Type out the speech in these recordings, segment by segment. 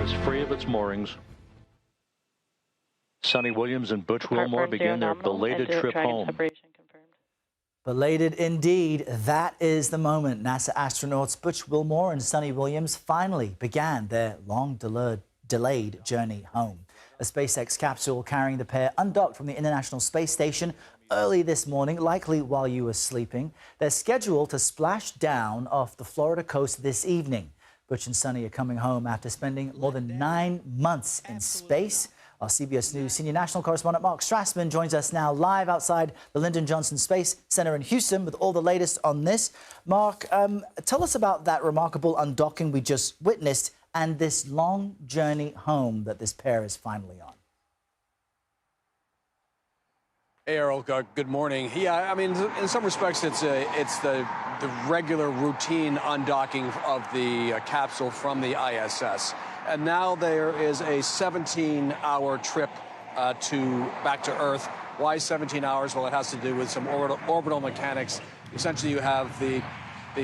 is free of its moorings. Suni Williams and Butch Wilmore begin their belated trip home. Belated indeed. That is the moment NASA astronauts Butch Wilmore and Suni Williams finally began their long-delayed journey home. A SpaceX capsule carrying the pair undocked from the International Space Station early this morning, likely while you were sleeping. They're scheduled to splash down off the Florida coast this evening. Butch and Suni are coming home after spending more than 9 months in space. Our CBS News senior national correspondent Mark Strassmann joins us now live outside the Lyndon Johnson Space Center in Houston with all the latest on this. Mark, tell us about that remarkable undocking we just witnessed and this long journey home that this pair is finally on. Hey, Errol, good morning. Yeah, I mean, in some respects, it's the regular routine undocking of the capsule from the ISS. And now there is a 17-hour trip back to Earth. Why 17 hours? Well, it has to do with some orbital mechanics. Essentially, you have the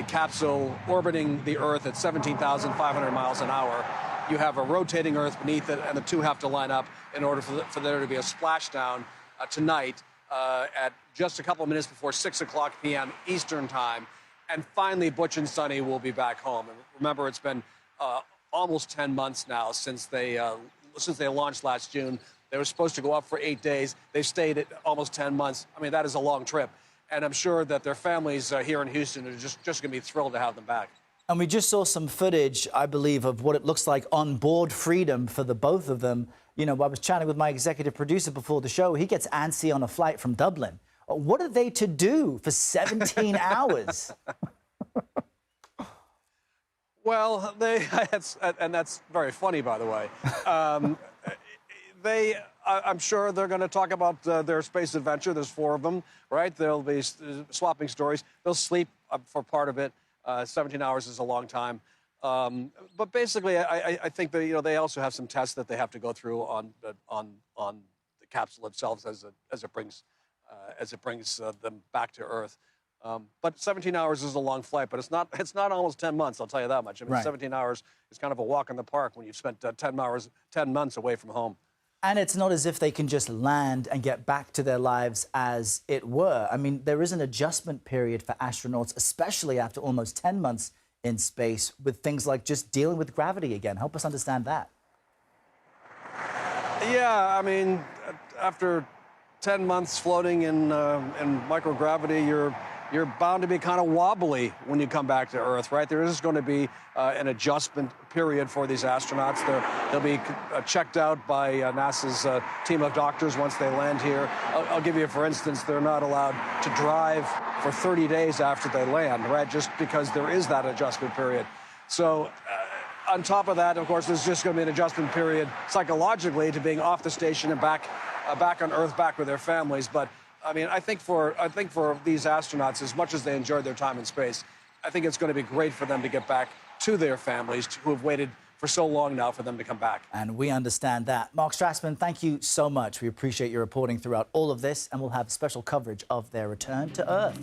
capsule orbiting the Earth at 17,500 miles an hour. You have a rotating Earth beneath it, and the two have to line up in order for there to be a splashdown tonight at just a couple of minutes before 6 o'clock p.m. Eastern time. And finally, Butch and Suni will be back home. And remember, it's been almost 10 months now since they launched last June. They were supposed to go up for 8 days. They've stayed at almost 10 months. I mean, that is a long trip. And I'm sure that their families here in Houston are just going to be thrilled to have them back. And we just saw some footage, I believe, of what it looks like on board Freedom for the both of them. You know, I was chatting with my executive producer before the show. He gets antsy on a flight from Dublin. What are they to do for 17 hours? Well, and that's very funny, by the way. I'm sure they're going to talk about their space adventure. There's 4 of them, right? They'll be swapping stories. They'll sleep for part of it. 17 hours is a long time. But basically, I think that they also have some tests that they have to go through on the capsule itself as it brings them back to Earth. But 17 hours is a long flight, but it's not almost 10 months, I'll tell you that much. I mean, right. 17 hours is kind of a walk in the park when you've spent 10 months away from home. And it's not as if they can just land and get back to their lives as it were. I mean, there is an adjustment period for astronauts, especially after almost 10 months in space, with things like just dealing with gravity again. Help us understand that. Yeah, I mean, after 10 months floating in microgravity, you're bound to be kind of wobbly when you come back to Earth, right? There is going to be an adjustment period for these astronauts. They'll be checked out by NASA's team of doctors once they land here. I'll give you, for instance, they're not allowed to drive for 30 days after they land, right? Just because there is that adjustment period. So on top of that, of course, there's just going to be an adjustment period psychologically to being off the station and back on Earth, back with their families. But I mean, I think for these astronauts, as much as they enjoyed their time in space, I think it's going to be great for them to get back to their families who have waited for so long now for them to come back. And we understand that. Mark Strassmann, thank you so much. We appreciate your reporting throughout all of this, and we'll have special coverage of their return to Earth.